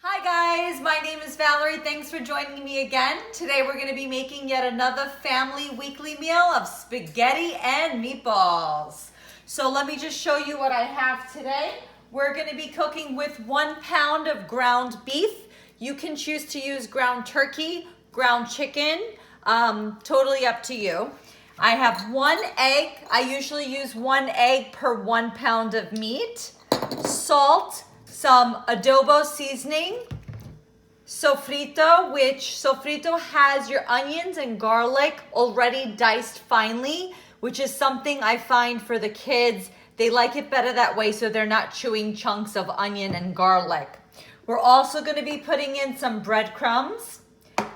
Hi guys, my name is Valerie. Thanks for joining me again. Today we're going to be making yet another family weekly meal of spaghetti and meatballs. So let me just show you what I have today. We're going to be cooking with 1 pound of ground beef. You can choose to use ground turkey, ground chicken, totally up to you. I have 1 egg. I usually use 1 egg per 1 pound of meat, salt, some adobo seasoning, sofrito, which sofrito has your onions and garlic already diced finely, which is something I find for the kids. They like it better that way so they're not chewing chunks of onion and garlic. We're also going to be putting in some breadcrumbs,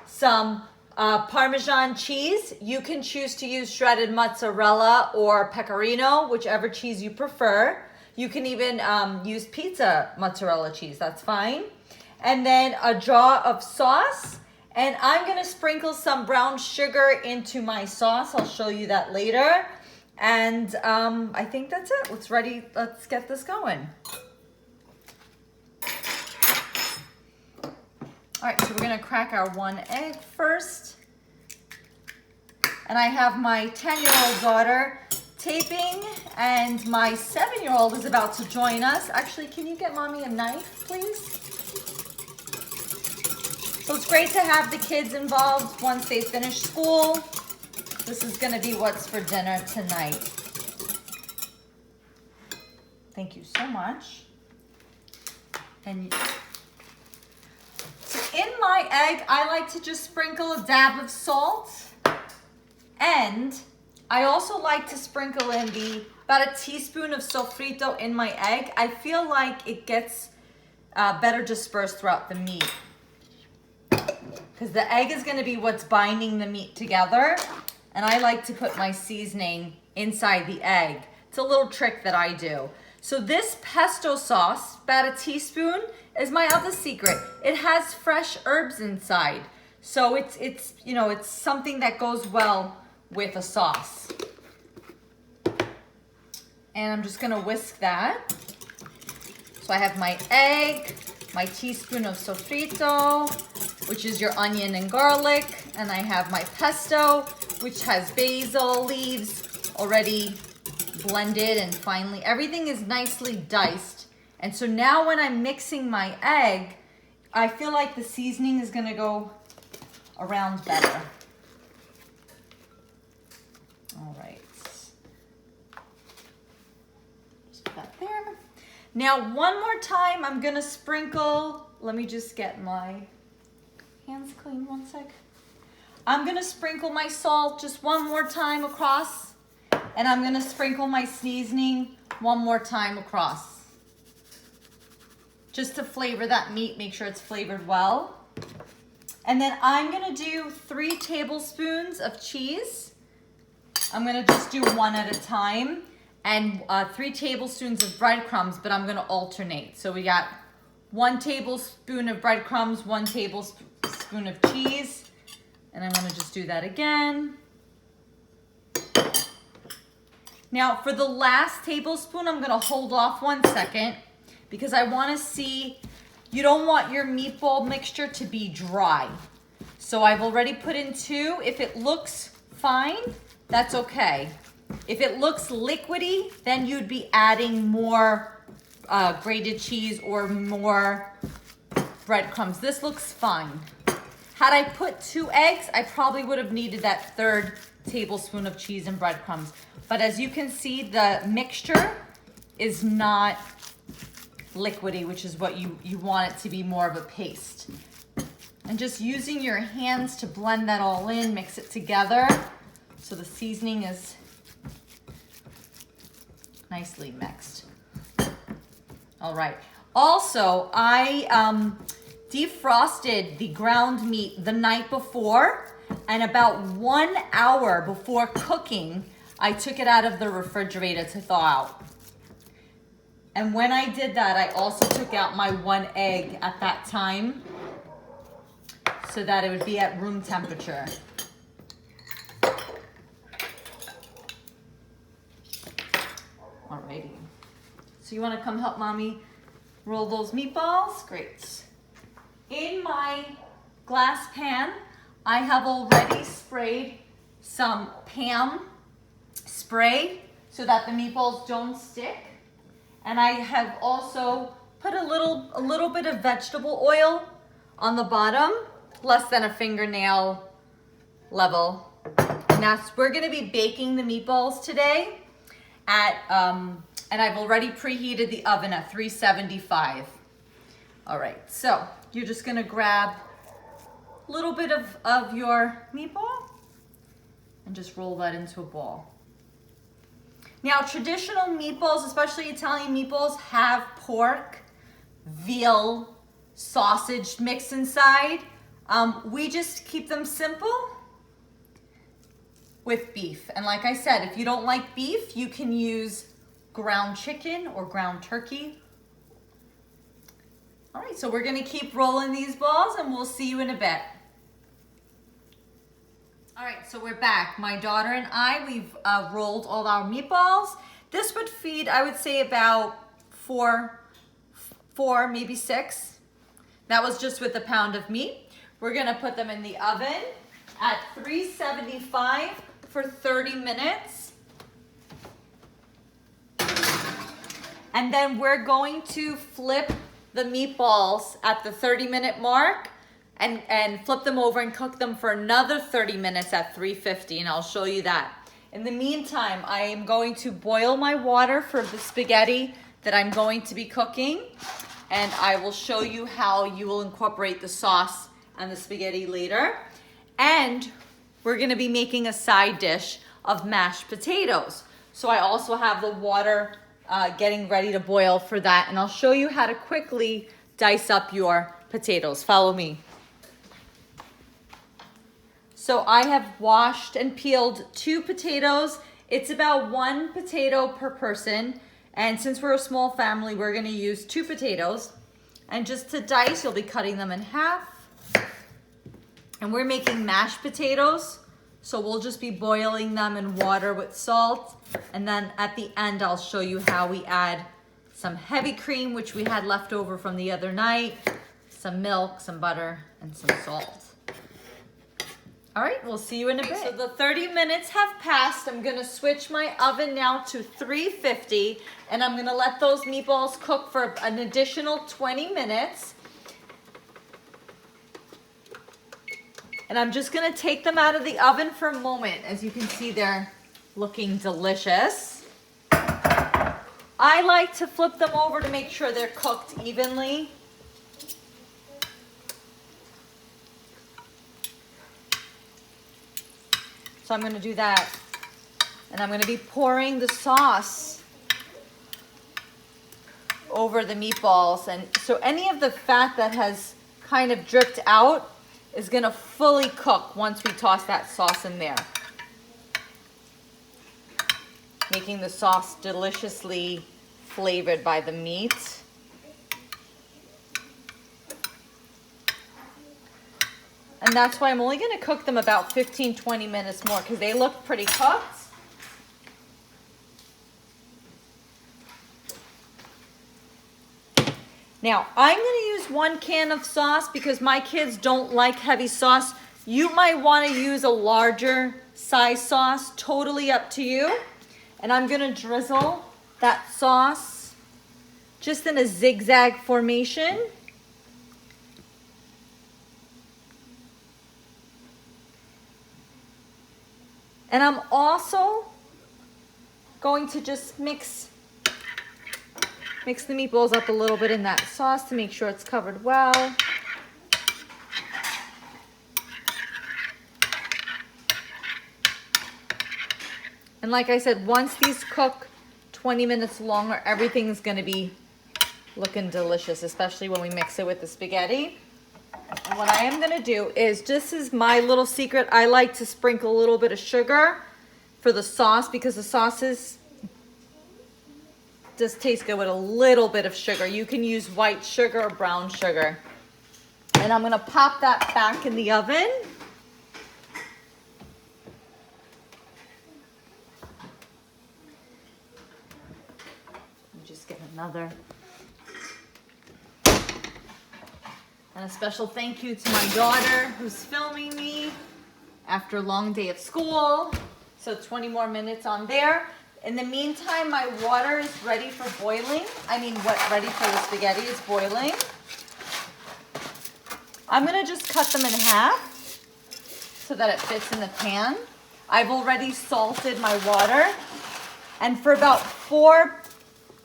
some Parmesan cheese. You can choose to use shredded mozzarella or pecorino, whichever cheese you prefer. You can even use pizza mozzarella cheese, that's fine. And then a jar of sauce. And I'm gonna sprinkle some brown sugar into my sauce. I'll show you that later. And I think that's it. Let's get this going. All right, so we're gonna crack our 1 egg first. And I have my 10-year-old daughter taping, and my 7-year-old is about to join us. Actually, can you get mommy a knife, please? So it's great to have the kids involved once they finish school. This is gonna be what's for dinner tonight. Thank you so much. And so in my egg, I like to just sprinkle a dab of salt, and I also like to sprinkle in about a teaspoon of sofrito in my egg. I feel like it gets better dispersed throughout the meat, because the egg is going to be what's binding the meat together, and I like to put my seasoning inside the egg. It's a little trick that I do. So this pesto sauce, about a teaspoon, is my other secret. It has fresh herbs inside, so it's something that goes well with a sauce. And I'm just gonna whisk that. So I have my egg, my teaspoon of sofrito, which is your onion and garlic, and I have my pesto, which has basil leaves already blended and finely. Everything is nicely diced. And so now when I'm mixing my egg, I feel like the seasoning is gonna go around better. All right, just put that there. Now, one more time, I'm gonna sprinkle, let me just get my hands clean, 1 sec. I'm gonna sprinkle my salt just one more time across, and I'm gonna sprinkle my seasoning one more time across. Just to flavor that meat, make sure it's flavored well. And then I'm gonna do 3 tablespoons of cheese. I'm gonna just do 1 at a time, and 3 tablespoons of breadcrumbs, but I'm gonna alternate. So we got 1 tablespoon of breadcrumbs, 1 tablespoon of cheese, and I'm gonna just do that again. Now for the last tablespoon, I'm gonna hold off 1 second because I wanna see, you don't want your meatball mixture to be dry. So I've already put in 2. If it looks fine, that's okay. If it looks liquidy, then you'd be adding more grated cheese or more breadcrumbs. This looks fine. Had I put 2 eggs, I probably would have needed that 3rd tablespoon of cheese and breadcrumbs. But as you can see, the mixture is not liquidy, which is what you want it to be, more of a paste. And just using your hands to blend that all in, mix it together, so the seasoning is nicely mixed. All right. Also, I defrosted the ground meat the night before, and about 1 hour before cooking, I took it out of the refrigerator to thaw out. And when I did that, I also took out my 1 egg at that time so that it would be at room temperature. Alrighty. So you want to come help mommy roll those meatballs? Great. In my glass pan, I have already sprayed some Pam spray so that the meatballs don't stick. And I have also put a little bit of vegetable oil on the bottom, less than a fingernail level. And we're gonna be baking the meatballs today at, and I've already preheated the oven at 375. All right, so you're just gonna grab a little bit of your meatball and just roll that into a ball. Now, traditional meatballs, especially Italian meatballs, have pork, veal, sausage mixed inside. We just keep them simple with beef. And like I said, if you don't like beef, you can use ground chicken or ground turkey. All right, so we're gonna keep rolling these balls and we'll see you in a bit. All right, so we're back. My daughter and I, we've rolled all our meatballs. This would feed, I would say, about four, maybe 6. That was just with a pound of meat. We're gonna put them in the oven at 375 for 30 minutes. And then we're going to flip the meatballs at the 30-minute mark and flip them over and cook them for another 30 minutes at 350, and I'll show you that. In the meantime, I am going to boil my water for the spaghetti that I'm going to be cooking, and I will show you how you will incorporate the sauce and the spaghetti later. And we're gonna be making a side dish of mashed potatoes. So I also have the water getting ready to boil for that, and I'll show you how to quickly dice up your potatoes. Follow me. So I have washed and peeled 2 potatoes. It's about 1 potato per person. And since we're a small family, we're gonna use 2 potatoes. And just to dice, you'll be cutting them in half. And we're making mashed potatoes. So we'll just be boiling them in water with salt. And then at the end, I'll show you how we add some heavy cream, which we had left over from the other night, some milk, some butter, and some salt. All right, we'll see you in a bit. So the 30 minutes have passed. I'm gonna switch my oven now to 350, and I'm gonna let those meatballs cook for an additional 20 minutes. And I'm just gonna take them out of the oven for a moment. As you can see, they're looking delicious. I like to flip them over to make sure they're cooked evenly. So I'm gonna do that. And I'm gonna be pouring the sauce over the meatballs. And so any of the fat that has kind of dripped out is gonna fully cook once we toss that sauce in there. Making the sauce deliciously flavored by the meat. And that's why I'm only gonna cook them about 15-20 minutes more because they look pretty cooked. Now, I'm gonna use 1 can of sauce because my kids don't like heavy sauce. You might wanna use a larger size sauce, totally up to you. And I'm gonna drizzle that sauce just in a zigzag formation. And I'm also going to just mix the meatballs up a little bit in that sauce to make sure it's covered well. And like I said, once these cook 20 minutes longer, everything's gonna be looking delicious, especially when we mix it with the spaghetti. And what I am gonna do is, this is my little secret, I like to sprinkle a little bit of sugar for the sauce because the sauces just taste good with a little bit of sugar. You can use white sugar or brown sugar. And I'm gonna pop that back in the oven. Just get another And a special thank you to my daughter who's filming me after a long day of school. So 20 more minutes on there. In the meantime, my water is ready for boiling. Ready for the spaghetti is boiling. I'm gonna just cut them in half so that it fits in the pan. I've already salted my water. And for about 4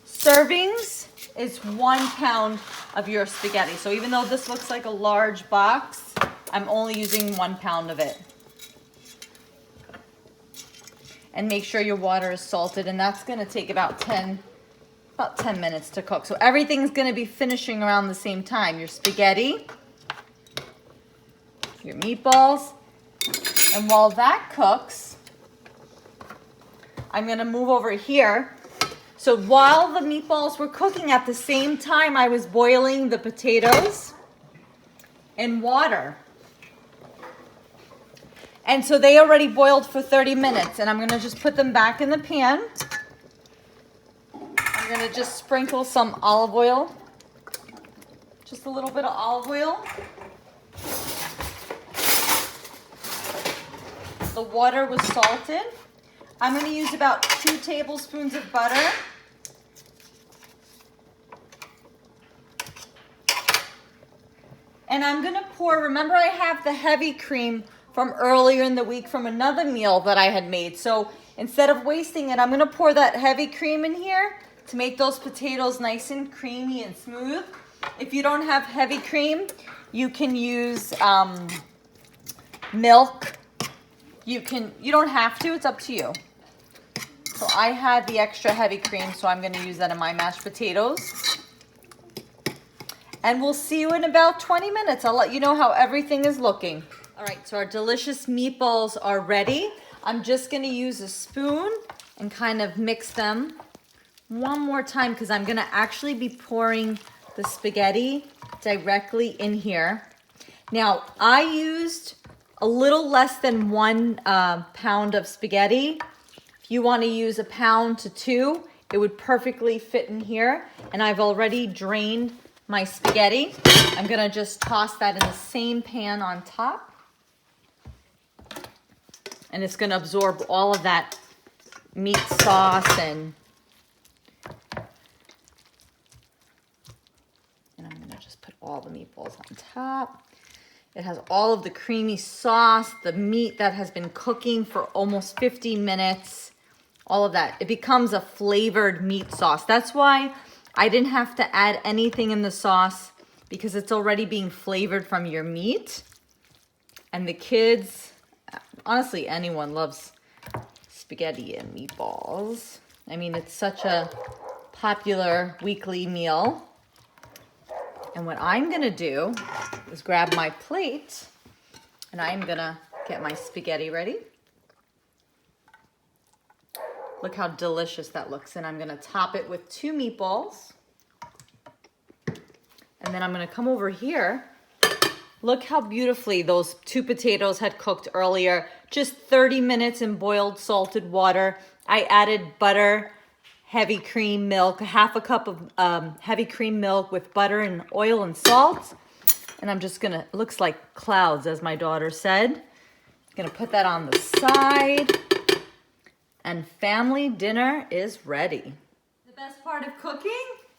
servings is 1 pound of your spaghetti. So even though this looks like a large box, I'm only using 1 pound of it. And make sure your water is salted, and that's gonna take about 10 minutes to cook. So everything's gonna be finishing around the same time. Your spaghetti, your meatballs, and while that cooks, I'm gonna move over here. So while the meatballs were cooking, at the same time I was boiling the potatoes in water. And so they already boiled for 30 minutes, and I'm gonna just put them back in the pan. I'm gonna just sprinkle some olive oil, just a little bit of olive oil. The water was salted. I'm gonna use about 2 tablespoons of butter. And I'm gonna pour, remember I have the heavy cream from earlier in the week from another meal that I had made. So instead of wasting it, I'm gonna pour that heavy cream in here to make those potatoes nice and creamy and smooth. If you don't have heavy cream, you can use milk. You don't have to, it's up to you. So I had the extra heavy cream, so I'm gonna use that in my mashed potatoes. And we'll see you in about 20 minutes. I'll let you know how everything is looking. All right, so our delicious meatballs are ready. I'm just gonna use a spoon and kind of mix them one more time because I'm gonna actually be pouring the spaghetti directly in here. Now, I used a little less than 1 pound of spaghetti. If you wanna use 1 pound to 2, it would perfectly fit in here. And I've already drained my spaghetti. I'm gonna just toss that in the same pan on top. And it's gonna absorb all of that meat sauce and I'm gonna just put all the meatballs on top. It has all of the creamy sauce, the meat that has been cooking for almost 15 minutes, all of that. It becomes a flavored meat sauce. That's why I didn't have to add anything in the sauce because it's already being flavored from your meat. And the kids, honestly, anyone loves spaghetti and meatballs. I mean, it's such a popular weekly meal. And what I'm gonna do is grab my plate and I'm gonna get my spaghetti ready. Look how delicious that looks. And I'm gonna top it with 2 meatballs. And then I'm gonna come over here. Look how beautifully those 2 potatoes had cooked earlier. Just 30 minutes in boiled salted water. I added butter, heavy cream milk, 1/2 cup of heavy cream milk with butter and oil and salt. And I'm just gonna, it looks like clouds, as my daughter said. Gonna put that on the side. And family dinner is ready. The best part of cooking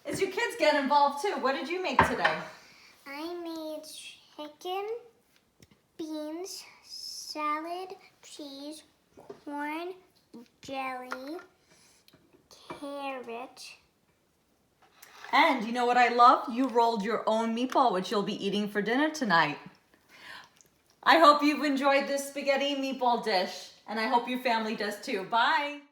is your kids get involved too. What did you make today? I made chicken, beans, salad, cheese, corn, jelly, carrot. And you know what I love? You rolled your own meatball, which you'll be eating for dinner tonight. I hope you've enjoyed this spaghetti meatball dish, and I hope your family does too. Bye.